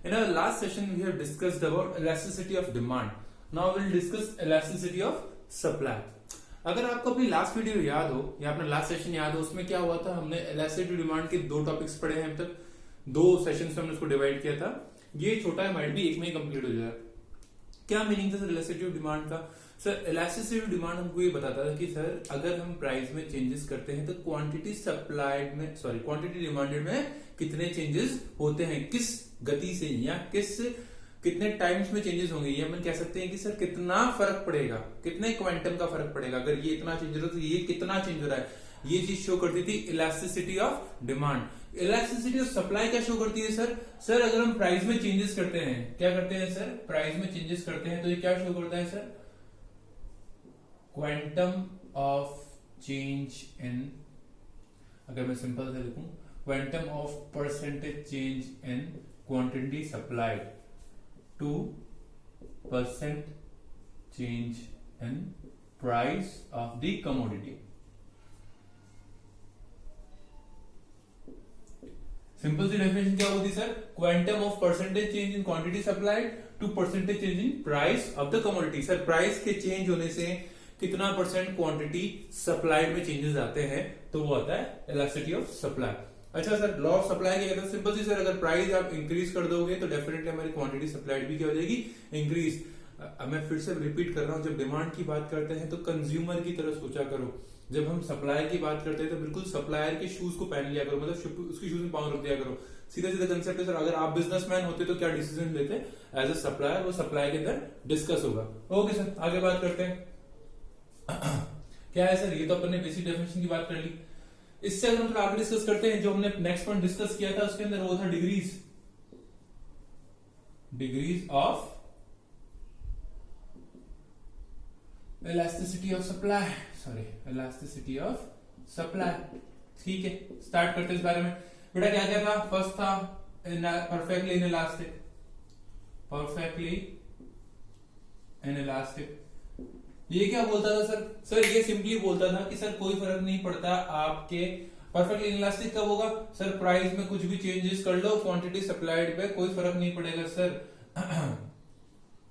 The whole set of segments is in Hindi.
In our last session, we have discussed about elasticity of demand. Now we'll discuss elasticity of supply. अगर आपको अपनी लास्ट वीडियो याद हो या अपना लास्ट सेशन याद हो, उसमें क्या हुआ था, हमने इलास्टिसिटी डिमांड के दो टॉपिक्स पढ़े हैं अब तक, दो सेशंस में हमने उसको डिवाइड किया था. ये छोटा है, माइट भी एक में ही कंप्लीट हो जाए. क्या मीनिंग था सर इलास्टिसिटी ऑफ डिमांड का? सर इलास्टिसिटी ऑफ डिमांड हमको ये बताता था कि सर अगर हम प्राइस में चेंजेस करते हैं तो क्वांटिटी सप्लाइड में क्वांटिटी डिमांडेड में कितने चेंजेस होते हैं, किस गति से या कितने टाइम्स में चेंजेस होंगे. ये हम कह सकते हैं कि सर कितना फर्क पड़ेगा, कितने क्वांटम का फर्क पड़ेगा. अगर ये इतना चेंज हो रहा है तो ये कितना चेंज हो रहा है, ये चीज शो करती थी elasticity of demand. Elasticity of supply क्या शो करती है सर अगर हम प्राइस में चेंजेस करते हैं, क्या करते हैं सर, प्राइस में चेंजेस करते हैं तो ये क्या शो करता है sir, quantum of change in, अगर मैं सिंपल से लिखूं, quantum of percentage change in quantity supplied to percent change in price of the commodity. Simple सी डेफिनेशन क्या होती sir, quantum of percentage change in quantity supplied to percentage change in price of the commodity. Sir price के चेंज होने से कितना परसेंट क्वांटिटी सप्लाइड में चेंजेस आते हैं, तो वो आता है इलास्टिसिटी ऑफ सप्लाई. अच्छा सर, लॉ ऑफ सप्लाई क्या कहता है, सिंपल सी सर, अगर प्राइस आप इंक्रीज कर दोगे तो डेफिनेटली हमारी क्वांटिटी सप्लाइड भी क्या हो जाएगी, इंक्रीज. मैं फिर से रिपीट कर रहा हूं, जब डिमांड की बात करते हैं तो कंज्यूमर की तरह सोचा करो. जब हम सप्लायर की बात करते हैं तो बिल्कुल सप्लायर के शूज को पहन लिया करो, मतलब उसकी शूज में पाँव रख दिया करो. सीधा सीधा कंसेप्ट है सर. अगर आप बिजनेसमैन होते तो क्या डिसीजन लेते एज ए सप्लायर, वो सप्लाई के अंदर डिस्कस होगा. ओके सर, आगे बात करते हैं. क्या है सर, ये तो अपन ने बेसिक डेफिनेशन की बात कर ली. इससे अगर हम थोड़ा आगे डिस्कस करते हैं, जो हमने नेक्स्ट पॉइंट डिस्कस किया था उसके अंदर वो था degrees of elasticity of supply, elasticity of supply. ठीक है, स्टार्ट करते हैं इस बारे में. बेटा क्या क्या था, फर्स्ट था परफेक्टली इनइलास्टिक, परफेक्टली इनइलास्टिक. ये क्या बोलता था सर ये सिंपली बोलता था कि सर कोई फर्क नहीं पड़ता आपके, परफेक्टली इनइलास्टिक कब होगा सर, प्राइस में कुछ भी चेंजेस कर लो, क्वांटिटी सप्लाइड पे कोई फर्क नहीं पड़ेगा sir.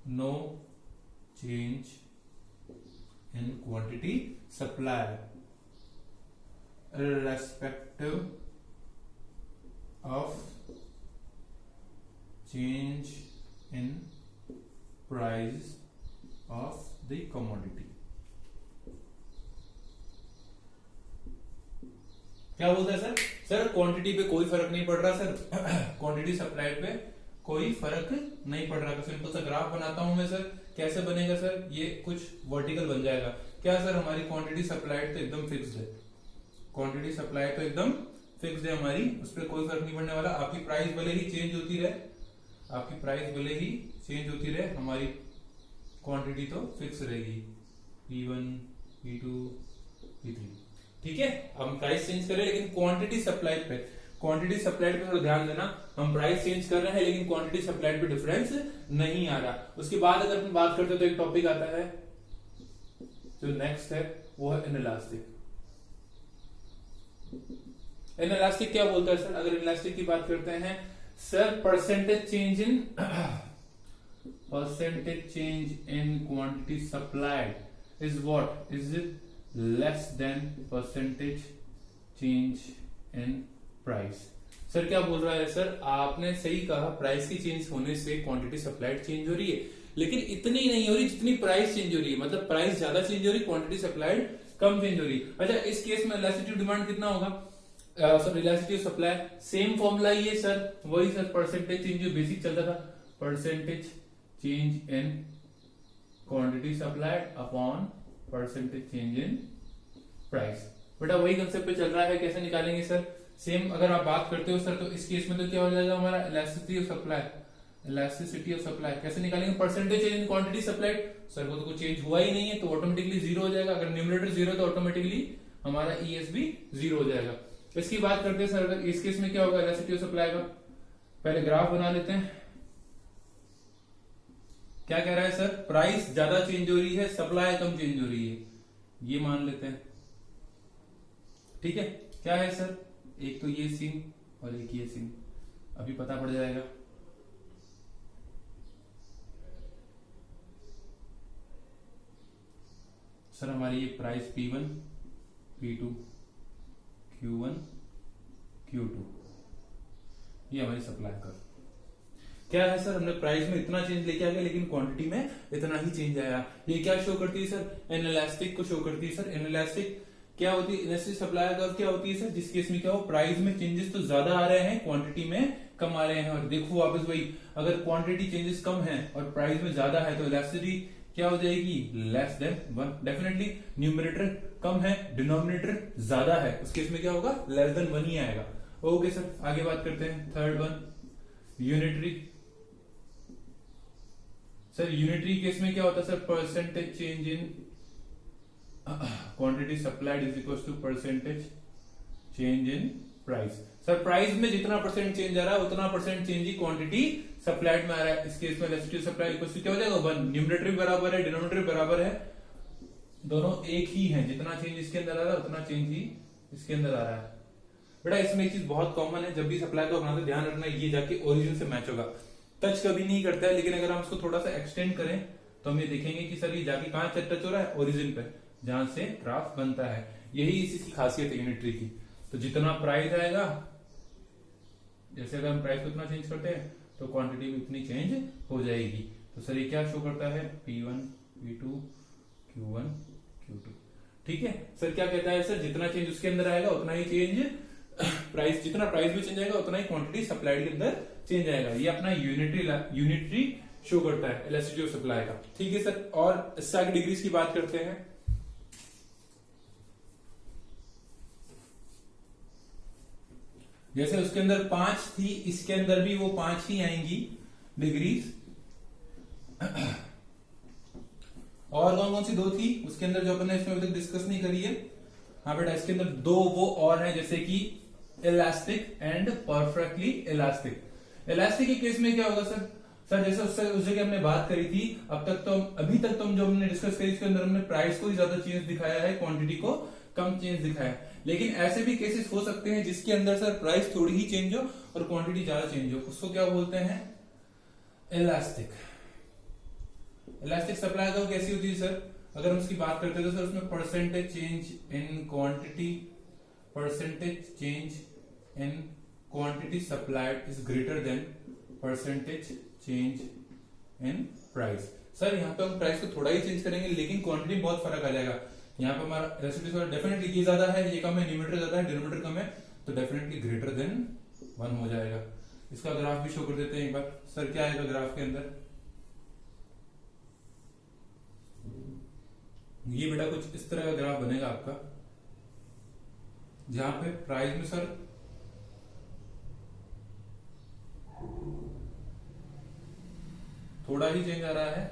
No change in quantity supply irrespective of change in price of the commodity. क्या बोलता है सर क्वांटिटी पे कोई फर्क नहीं पड़ रहा सर, क्वांटिटी सप्लाइड पे कोई फर्क नहीं पड़ रहा. सिंपल सा ग्राफ बनाता हूं मैं सर, कैसे बनेगा सर, ये कुछ वर्टिकल बन जाएगा. क्या सर, हमारी क्वांटिटी सप्लाइड तो एकदम फिक्स्ड है, क्वांटिटी सप्लाई तो एकदम फिक्स्ड है हमारी, उस पर कोई फर्क नहीं पड़ने वाला. आपकी प्राइस भले ही चेंज होती रहे, आपकी प्राइस भले ही चेंज होती रहे, हमारी क्वांटिटी तो फिक्स रहेगी, P1, P2, P3. ठीक है, हम प्राइस चेंज कर रहे हैं लेकिन क्वांटिटी सप्लाइड पे थोड़ा ध्यान देना. हम प्राइस चेंज कर रहे हैं लेकिन क्वांटिटी सप्लाइड पे डिफरेंस नहीं आ रहा. उसके बाद अगर हम बात करते हैं तो एक टॉपिक आता है जो नेक्स्ट है, वो है इनइलास्टिक. इनइलास्टिक क्या बोलता है सर, अगर इनइलास्टिक की बात करते हैं sir, percentage change in quantity supplied is what, is it less than percentage change in price. Sir क्या बोल रहा है सर, आपने सही कहा, प्राइस की चेंज होने से क्वांटिटी सप्लाइड चेंज हो रही है, लेकिन इतनी नहीं हो रही जितनी प्राइस चेंज हो रही है. मतलब प्राइस ज्यादा चेंज हो रही, क्वांटिटी सप्लाइड कम चेंज हो रही. अच्छा, इस केस में इलास्टिसिटी ऑफ डिमांड कितना होगा sir, elasticity of supply same formula ही है सर, वही सर, परसेंटेज चेंज जो बेसिक चलता था, percentage change in quantity supplied upon percentage change in price. बेटा वही कंसेप्ट पे चल रहा है. कैसे निकालेंगे सर, सेम अगर आप बात करते हो सर, तो इस केस में तो क्या हो जाएगा हमारा, इलास्टिसिटी ऑफ सप्लाई कैसे निकालेंगे, percentage change in quantity supplied. Sir वो तो कुछ चेंज हुआ ही नहीं है तो ऑटोमेटिकली जीरो हो जाएगा. अगर न्यूमरेटर जीरो तो ऑटोमेटिकली हमारा ES भी जीरो हो जाएगा. इसकी बात करते हैं सर, अगर इस केस में क्या होगा इलास्टिसिटी ऑफ सप्लाई का, पहले ग्राफ बना लेते हैं. क्या कह रहा है सर, प्राइस ज्यादा चेंज हो रही है, सप्लाई कम चेंज हो रही है, ये मान लेते हैं. ठीक है, क्या है सर, एक तो ये सीन और एक ये सीन, अभी पता पड़ जाएगा. सर हमारी ये price P1 P2 Q1 Q2 ये हमारी सप्लाई कर्व क्या है सर, हमने प्राइस में इतना चेंज लेके आ गए लेकिन क्वांटिटी में इतना ही चेंज आया। ये क्या शो करती है सर, इनइलास्टिक को शो करती है सर। इनइलास्टिक क्या होती है, इलास्टिक सप्लाई कर्व क्या होती है सर, जिस केस में क्या हो, प्राइस में चेंजेस तो ज्यादा आ रहे हैं, क्वांटिटी में कम आ रहे हैं। और देखो वापस वही, अगर क्वांटिटी चेंजेस कम है और प्राइस में ज्यादा है तो इलास्टिसिटी क्या हो जाएगी, लेस देन 1। डेफिनेटली न्यूमरेटर कम है, डिनोमिनेटर ज्यादा है, उस केस में क्या होगा, लेस देन 1 ही आएगा। ओके सर, आगे बात करते हैं। Third one, unitary. Sir unitary case में क्या होता है sir, percentage change in quantity supplied is equal to percentage change in price. Sir price में जितना परसेंट चेंज आ रहा है उतना परसेंट चेंज ही क्वांटिटी सप्लाइड में आ रहा है। इस केस में इलास्टिसिटी सप्लाई इक्वल टू क्या हो जाएगा, 1। न्यूमरेटर भी बराबर है, डिनोमिनेटर भी बराबर है, दोनों एक ही है। जितना चेंज इसके अंदर आ रहा है उतना चेंज ही इसके अंदर आ रहा है। बेटा इसमें एक चीज बहुत कॉमन है, जब भी सप्लाई का बनाते ध्यान रखना, ये जाके ओरिजिन से मैच होगा। टच कभी नहीं करता है, लेकिन अगर हम इसको थोड़ा सा एक्सटेंड करें तो हम ये देखेंगे कि सर ये जाके कहां टच हो रहा है, ओरिजिन पे, जहां से ग्राफ बनता है। यही इसकी खासियत है यूनिटरी की। तो जितना प्राइस आएगा, जैसे अगर हम प्राइस को इतना चेंज करते हैं तो क्वांटिटी भी उतनी चेंज हो जाएगी। तो सर ये क्या शो करता है, P1 P2 Q1 Q2। ठीक है सर, क्या कहता है सर, जितना चेंज उसके अंदर आएगा उतना ही चेंज प्राइस, जितना प्राइस भी चेंज आएगा उतना ही क्वांटिटी सप्लाइड के अंदर चेंज आएगा। ये अपना यूनिटरी शो करता है इलास्टिसिटी ऑफ सप्लाई का। ठीक है सर, और इससे आगे डिग्रीज की बात करते हैं। जैसे उसके अंदर 5 थी, इसके अंदर भी वो 5 ही आएंगी डिग्रीज। और कौन कौन सी 2 थी उसके अंदर जो अपन ने इसमें अभी तक डिस्कस नहीं करी है। हाँ बेटा, इसके अंदर 2 वो और हैं, जैसे कि elastic and perfectly elastic. Elastic के केस में क्या होगा सर, जैसे उस जगह हमने बात करी थी, अभी तक तो हम जो हमने डिस्कस करी उसके अंदर हमने प्राइस को ही ज्यादा चेंज दिखाया है, क्वांटिटी को कम चेंज दिखाया है। लेकिन ऐसे भी केसेस हो सकते हैं जिसके अंदर सर प्राइस थोड़ी ही चेंज हो और क्वांटिटी ज्यादा चेंज हो, उसको क्या बोलते हैं, इलास्टिक। इलास्टिक सप्लाई कर्व कैसी होती है सर, अगर हम उसकी बात करते हैं तो सर उसमें percentage change in quantity, percentage change in quantity supplied is greater than percentage change in price. Sir यहाँ पे हम प्राइस को थोड़ा ही चेंज करेंगे लेकिन क्वांटिटी में बहुत फर्क आ जाएगा। यहाँ पे हमारा रेसिप्रोसिटी डेफिनेटली ये ज्यादा है, ये कम है, न्यूमरेटर ज्यादा है, डिनोमिनेटर कम है, तो डेफिनेटली ग्रेटर देन 1 हो जाएगा। इसका ग्राफ भी शो कर देते हैं एक बार। सर क्या आएगा ग्राफ के अंदर, ये बेटा कुछ इस तरह का ग्राफ बनेगा आपका, जहां पे प्राइस में सर थोड़ा ही चेंज आ रहा है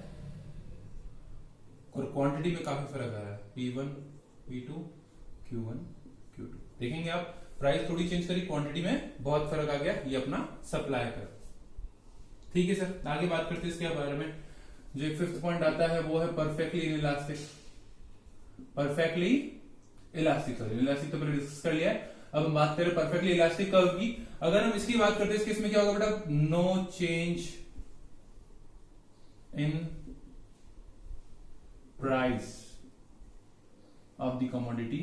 और क्वांटिटी में काफी फर्क आ रहा है, P1 P2 Q1 Q2। देखेंगे आप, प्राइस थोड़ी चेंज करी, क्वांटिटी में बहुत फर्क आ गया, ये अपना सप्लाई कर। ठीक है सर, आगे बात करते हैं इसके बारे में। जो 5th पॉइंट आता है वो है perfectly elastic. Perfectly elastic, sorry elastic तो पहले डिस्कस कर लिया है, अब हम बात करें परफेक्टली इलास्टिक कर्व की। अगर हम इसकी बात करते हैं, इसके इसमें क्या होगा बेटा, no change in price of the commodity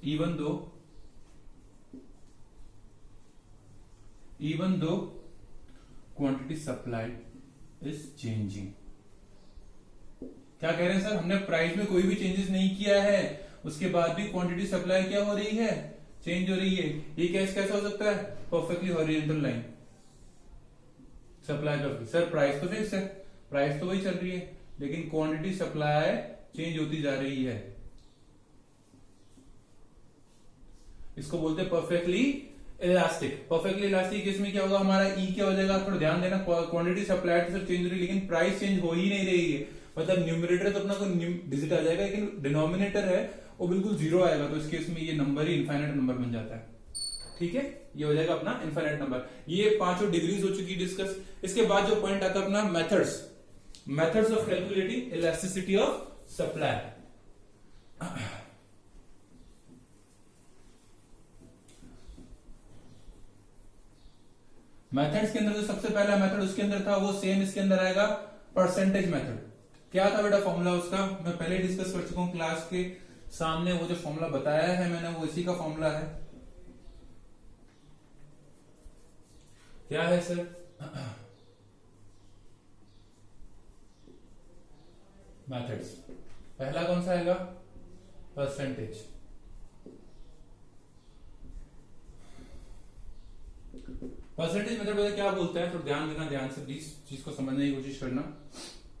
even though quantity supplied is changing। क्या कह रहे हैं सर, हमने प्राइस में कोई भी चेंजेस नहीं किया है, उसके बाद भी क्वांटिटी सप्लाई क्या हो रही है, चेंज हो रही है। ये कैसा हो सकता है, परफेक्टली हॉरिजॉन्टल लाइन सप्लाई कर। सर प्राइस तो फिक्स है, प्राइस तो वही चल रही है, लेकिन क्वांटिटी सप्लाई चेंज होती जा रही है। इसको बोलते हैं perfectly elastic. Perfectly elastic case में क्या होगा, हमारा ई क्या हो जाएगा, थोड़ा ध्यान देना, क्वांटिटी सप्लाइड तो चेंज हो रही है लेकिन प्राइस चेंज हो ही नहीं रही है। मतलब न्यूमरेटर तो अपना कोई डिजिट आ जाएगा, लेकिन डिनोमिनेटर है वो बिल्कुल 0 आएगा, तो इस केस में ये नंबर ही इनफाइनाइट नंबर बन जाता है। ठीक है, ये हो जाएगा अपना इनफाइनाइट नंबर। ये 5 डिग्रीज हो चुकी डिस्कस। इसके बाद जो पॉइंट आता है अपना methods of calculating elasticity of supply. Methods के अंदर जो सबसे पहला मेथड उसके अंदर था वो सेम इसके अंदर आएगा, परसेंटेज मेथड। क्या था बेटा फॉर्मूला उसका, मैं पहले डिस्कस कर चुका हूं क्लास के सामने, वो जो फॉर्मूला बताया है मैंने वो इसी का फॉर्मूला है। क्या है सर, मेथड्स पहला कौन सा आएगा, परसेंटेज। परसेंटेज मेथड क्या बोलता है, थोड़ा ध्यान देना, ध्यान से प्लीज चीज को समझने की कोशिश करना।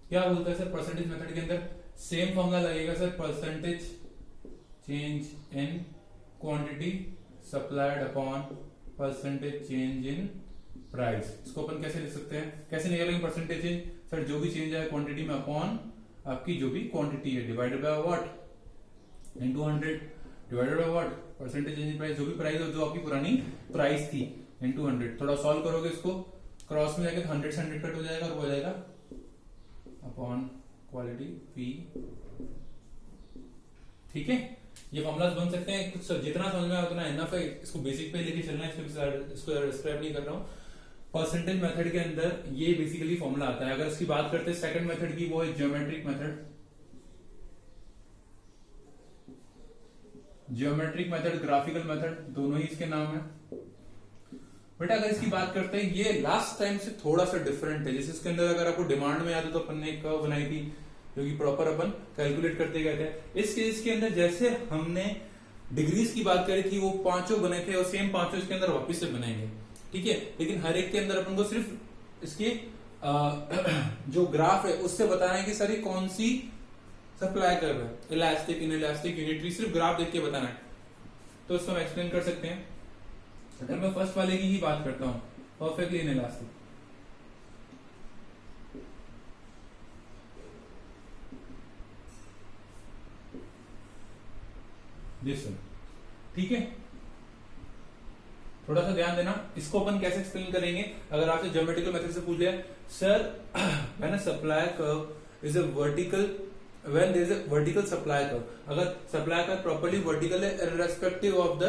क्या बोलता है सर परसेंटेज मेथड के अंदर, सेम फॉर्मूला लगेगा sir, percentage change in quantity supplied upon percentage change in price. इसको अपन कैसे लिख सकते हैं, कैसे निकालेंगे परसेंटेज चेंज, सर जो भी चेंज है क्वांटिटी में अपॉन आपकी जो भी क्वांटिटी है divided by what, into 100 divided by what, percentage change in price, जो भी प्राइस हो जो आपकी पुरानी प्राइस थी, इनटू 100। थोड़ा सॉल्व करोगे इसको, क्रॉस में जाके 100 से 100 कट हो जाएगा और वो हो जाएगा अपॉन क्वालिटी पी। ठीक है, ये फॉर्मुलास बन सकते हैं, कुछ जितना समझ में उतना इनफ है, इसको बेसिक पे लेके चलना है, इसको डिस्क्राइब नहीं कर रहा हूँ। परसेंटेज मेथड के अंदर ये बेसिकली फॉर्मूला आता है। अगर इसकी बात करते हैं सेकंड मेथड की, वो है geometric method. Geometric method, graphical method, दोनों ही इसके नाम है बेटा। अगर इसकी बात करते हैं, ये लास्ट टाइम से थोड़ा सा डिफरेंट है। जैसे इसके अंदर अगर आपको डिमांड में याद हो तो अपन ने एक कर्व बनाई थी जो कि प्रॉपर अपन कैलकुलेट करते गए थे। इस केस के अंदर जैसे हमने डिग्रीज की बात करी थी, वो पांचों बने थे और सेम पांचों इसके अंदर वापस से बनेंगे, ठीक है। लेकिन हर एक के अंदर अपन को सिर्फ इसके जो ग्राफ है उससे बताना है कि सर ये कौन सी सप्लाई कर्व है, इलास्टिक, इनइलास्टिक, यूनिटरी, सिर्फ ग्राफ देख के बताना है। तो इसको हम एक्सप्लेन कर सकते हैं। अगर मैं फर्स्ट वाले की ही बात करता हूं, परफेक्टली इनइलास्टिक, ठीक है, थोड़ा सा ध्यान देना। इसको अपन कैसे एक्सप्लेन करेंगे, अगर आपसे ज्योमेट्रिकल मेथड से पूछ लिया sir when a supply curve is a vertical, when there is a vertical supply curve, अगर सप्लाई कर्व प्रॉपर्ली वर्टिकल है irrespective of the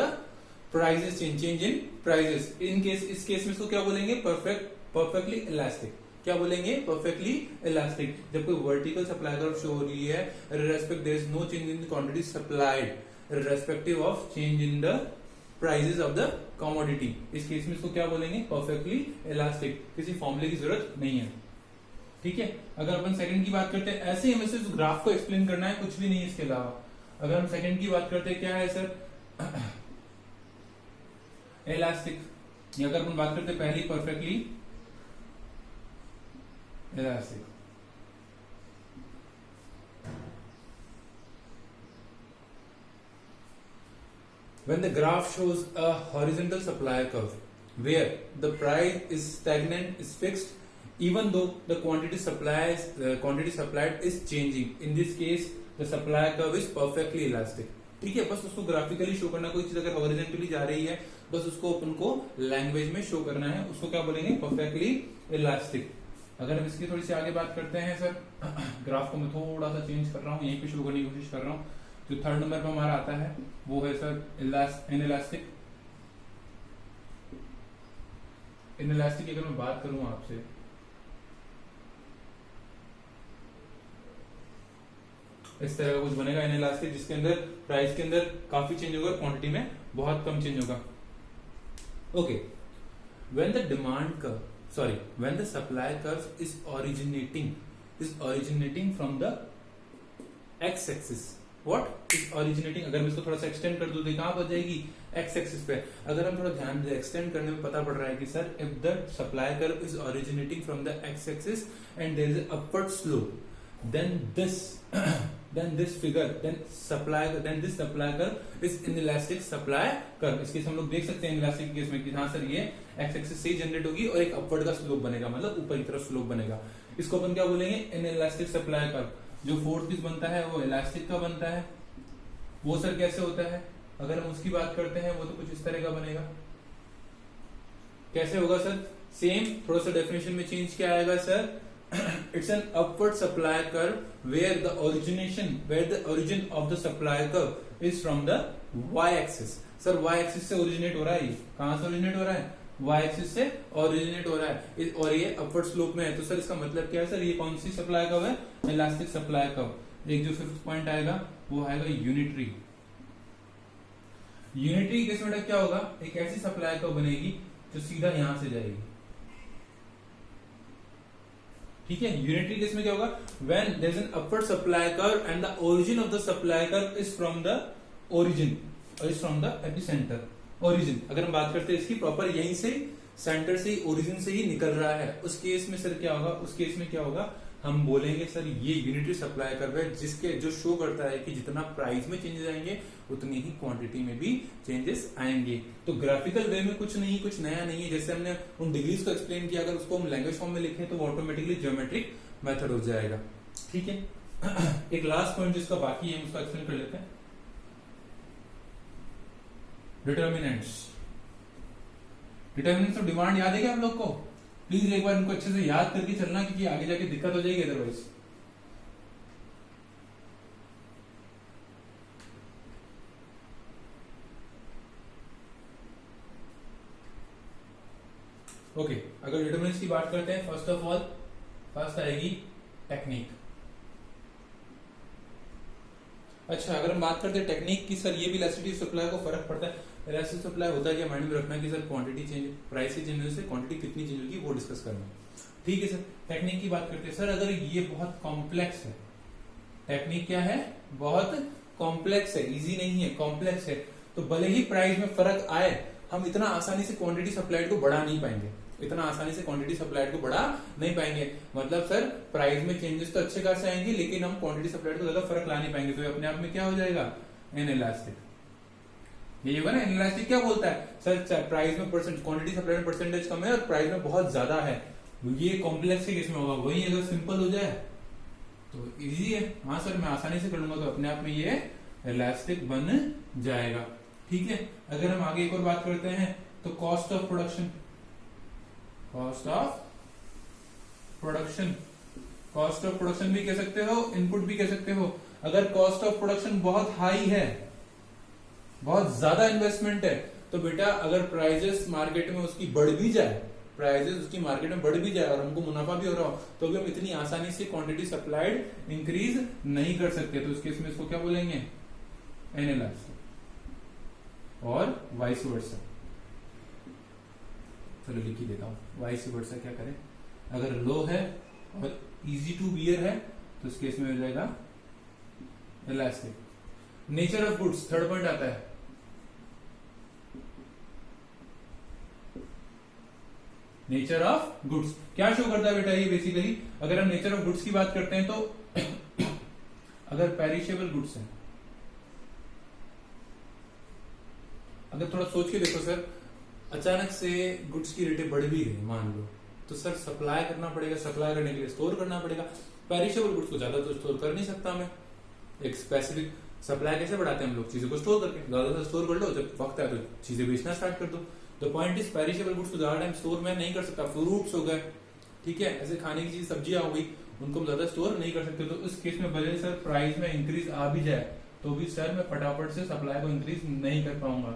prices change in prices, in case, इस केस में इसको क्या बोलेंगे, परफेक्टली इलास्टिक। क्या बोलेंगे, परफेक्टली इलास्टिक। जब कोई वर्टिकल सप्लाई कर्व शो हो रही है, irrespective, there is no change in the quantity supplied irrespective of change in the prices of the commodity, इस केस में इसको क्या बोलेंगे, परफेक्टली इलास्टिक। किसी फॉर्मूले की जरूरत नहीं है, ठीक है। अगर अपन सेकंड की बात करते हैं, ऐसे ही हमें सिर्फ ग्राफ को एक्सप्लेन करना है, कुछ भी नहीं है इसके अलावा। अगर हम सेकंड की बात करते हैं, क्या है सर, इलास्टिक। अगर अपन बात करते हैं पहली, perfectly elastic. When the graph shows a horizontal supply curve where the price is stagnant, is fixed, even though the quantity supplied is changing. In this case, the supply curve is perfectly elastic. ठीक है, बस उसको ग्राफिकली शो करना। कोई चीज अगर हॉरिजॉन्टली जा रही है, बस उसको अपन को लैंग्वेज में शो करना है, उसको क्या बोलेंगे, परफेक्टली इलास्टिक। अगर हम इसकी थोड़ी सी आगे बात करते हैं सर, ग्राफ को मैं थोड़ा सा चेंज कर रहा हूँ, यहीं पे शो करने की कोशिश कर रहा हूँ। जो थर्ड नंबर पर हमारा आता है वो है सर इनइलास्टिक। इनइलास्टिक की अगर मैं बात करूं आपसे, इस तरह का कुछ बनेगा इनइलास्टिक, जिसके अंदर प्राइस के अंदर काफी चेंज होगा, क्वांटिटी में बहुत कम चेंज होगा। Okay, when the demand curve, sorry, when the supply curve is originating from the X axis. What is originating, अगर मैं इसको थोड़ा सा एक्सटेंड कर दूं तो कहां पर जाएगी, एक्स एक्सिस पे। अगर हम थोड़ा ध्यान से एक्सटेंड करने में पता पड़ रहा है कि sir if the supply curve is originating from the X axis and there is upward slope, then this supply curve is inelastic supply curve। इसके हम लोग देख सकते हैं इनइलास्टिक केस में कि हाँ सर ये एक्स एक्सिस से जनरेट होगी और एक अपवर्ड का स्लोप बनेगा, मतलब ऊपर की तरफ स्लोप बनेगा। इसको अपन क्या बोलेंगे, इनइलास्टिक सप्लाई कर्व। जो फोर्थ पीस बनता है वो इलास्टिक का बनता है। वो सर कैसे होता है, अगर हम उसकी बात करते हैं वो तो कुछ इस तरह का बनेगा। कैसे होगा सर, सेम, थोड़ा सा डेफिनेशन में चेंज क्या आएगा sir, it's an upward supply curve where the origin of the supply curve is from the y axis। Sir y axis से ओरिजिनेट हो रहा है, कहां से ओरिजिनेट हो रहा है, y एक्सिस से ओरिजिनेट हो रहा है और ये अपवर्ड स्लोप में है। तो सर इसका मतलब क्या है सर, ये कौन सी सप्लाई कर्व है, इलास्टिक सप्लाई कर्व। एक जो फिफ्थ पॉइंट आएगा वो आएगा यूनिटरी। यूनिटरी केस में क्या होगा, एक ऐसी सप्लाई कर्व बनेगी जो सीधा यहां से जाएगी, ठीक है। यूनिटरी केस में क्या होगा, when there is an upward supply curve and the origin of the supply curve is from the origin और is from the epicentre. Origin अगर हम बात करते हैं इसकी प्रॉपर यहीं से सेंटर से ओरिजिन से ही निकल रहा है, उस केस में सर क्या होगा, उस केस में क्या होगा, हम बोलेंगे सर ये यूनिटरी सप्लाई कर्व है जिसके जो शो करता है कि जितना प्राइस में चेंजेस आएंगे उतनी ही क्वांटिटी में भी चेंजेस आएंगे। तो ग्राफिकल वे में कुछ नहीं, कुछ नया नहीं है। जैसे हमने उन डिग्रीज को एक्सप्लेन किया, अगर उसको हम लैंग्वेज फॉर्म में लिखें तो वो ऑटोमेटिकली ज्योमेट्रिक मेथड हो जाएगा, ठीक है। एक लास्ट पॉइंट जिसका बाकी है उसको एक्सप्लेन कर लेते हैं, डिटर्मिनेंट्स। डिटर्मिनेंट्स ऑफ डिमांड याद है क्या आप लोग को? प्लीज एक बार इनको अच्छे से याद करके चलना, क्योंकि आगे जाके दिक्कत हो जाएगी अदरवाइज। ओके, अगर डिटर्मिनेंट्स की बात करते हैं, फर्स्ट ऑफ ऑल फर्स्ट आएगी टेक्निक। अच्छा, अगर हम बात करते हैं टेक्निक की, सर ये भी इलास्टिसिटी सप्लाई को फर्क पड़ता है। इलास्टिसिटी सप्लाई होता है क्या, माइंड में रखना कि सर क्वांटिटी चेंज, प्राइस के चेंज होने से क्वांटिटी कितनी चेंज होगी वो डिस्कस करना, ठीक है सर। टेक्निक की बात करते हैं, सर अगर ये बहुत कॉम्प्लेक्स है, टेक्निक क्या है, बहुत कॉम्प्लेक्स है, इजी नहीं है, कॉम्प्लेक्स है, तो भले ही प्राइस में फर्क आए, हम इतना आसानी से क्वांटिटी सप्लाइड को बढ़ा नहीं पाएंगे, इतना आसानी से क्वांटिटी सप्लाइड को बढ़ा नहीं पाएंगे। मतलब सर प्राइस में चेंजेस तो अच्छे खासे आएंगे, लेकिन हम क्वांटिटी सप्लाइड को ज्यादा फर्क ला नहीं पाएंगे, तो अपने आप में क्या हो जाएगा, इनइलास्टिक। ये होगा ना, इनइलास्टिक क्या बोलता है सर, प्राइस में परसेंट, क्वांटिटी सप्लाइड में परसेंटेज कम है और प्राइस में बहुत ज्यादा है, ये कॉम्प्लेक्स के केस में होगा। वही अगर सिंपल हो जाए तो इजी है, हाँ सर मैं आसानी से कर लूंगा, तो अपने आप में ये इलास्टिक बन जाएगा, ठीक है। अगर हम आगे एक और बात करते हैं तो cost of production, cost of production, cost of production भी कह सकते हो, इनपुट भी कह सकते हो। अगर कॉस्ट ऑफ प्रोडक्शन बहुत हाई है, बहुत ज्यादा इन्वेस्टमेंट है, तो बेटा अगर प्राइजेस मार्केट में उसकी बढ़ भी जाए, प्राइजेस उसकी मार्केट में बढ़ भी जाए और हमको मुनाफा भी हो रहा हो, तो भी हम इतनी आसानी से क्वांटिटी सप्लाइड इंक्रीज नहीं कर सकते, तो इस केस में इसको क्या बोलेंगे, इनइलास्टिक। और वाइस वर्सा, चलो लिख ही देता हूं, वाइस वर्सा क्या करें, अगर लो है और इजी टू बियर है तो इस केस में हो जाएगा elastic. Nature of goods, third point आता है, नेचर ऑफ गुड्स क्या शो करता है बेटा, ये बेसिकली अगर हम नेचर ऑफ गुड्स की बात करते हैं तो अगर पेरिशेबल गुड्स है, अगर थोड़ा सोच के देखो सर, अचानक से गुड्स की रेटें बढ़ भी गई मान लो, तो सर सप्लाई करना पड़ेगा, सप्लाई करने के लिए स्टोर करना पड़ेगा। पेरिशेबल गुड्स को ज्यादा तो स्टोर कर नहीं सकता मैं, एक स्पेसिफिक सप्लाई कैसे बढ़ाते हैं हम लोग, चीजों को स्टोर करके, ज्यादा से स्टोर कर लो, जब वक्त है तो चीजें बेचना स्टार्ट कर दो। तो पॉइंट इज पेरिशेबल गुड्स को ज्यादा टाइम स्टोर में नहीं कर सकता, फ्रूट्स हो गए, ठीक है, ऐसे खाने की चीज सब्जियां हो गई, उनको हम ज्यादा स्टोर नहीं कर सकते। तो इस केस में भले सर प्राइस में इंक्रीज आ भी जाए तो भी सर मैं फटाफट से सप्लाई को इंक्रीज नहीं कर पाऊंगा,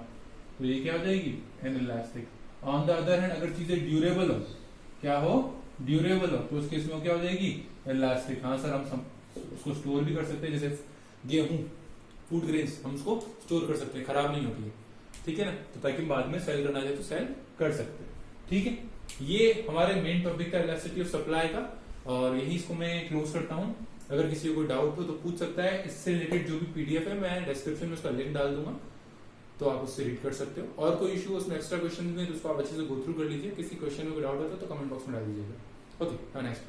तो ये क्या हो जाएगी, inelastic. On the other hand अगर चीजें ड्यूरेबल हो, क्या हो, ड्यूरेबल हो, तो उस केस में क्या हो जाएगी, इलास्टिक। हाँ सर हम उसको स्टोर भी कर सकते हैं, जैसे गेहूं, फूड ग्रेन्स, हम उसको स्टोर कर सकते हैं, खराब नहीं होती है, ठीक है ना, तो ताकि बाद में सेल करना चाहे तो सेल कर सकते हैं, ठीक है। ये हमारे मेन टॉपिक का इलास्टिसिटी ऑफ सप्लाई का, और यही इसको मैं क्लोज करता हूं। अगर किसी को कोई डाउट हो तो पूछ सकता है, इससे रिलेटेड जो भी पीडीएफ है मैं डिस्क्रिप्शन में उसका लिंक डाल दूंगा, तो आप उससे रीड कर सकते हो। और कोई इशू उसमें एक्स्ट्रा क्वेश्चन में तो उसको आप अच्छे से गो थ्रू कर लीजिए, किसी क्वेश्चन में कोई डाउट होता है तो कमेंट बॉक्स में डाल दीजिएगा। Okay, next.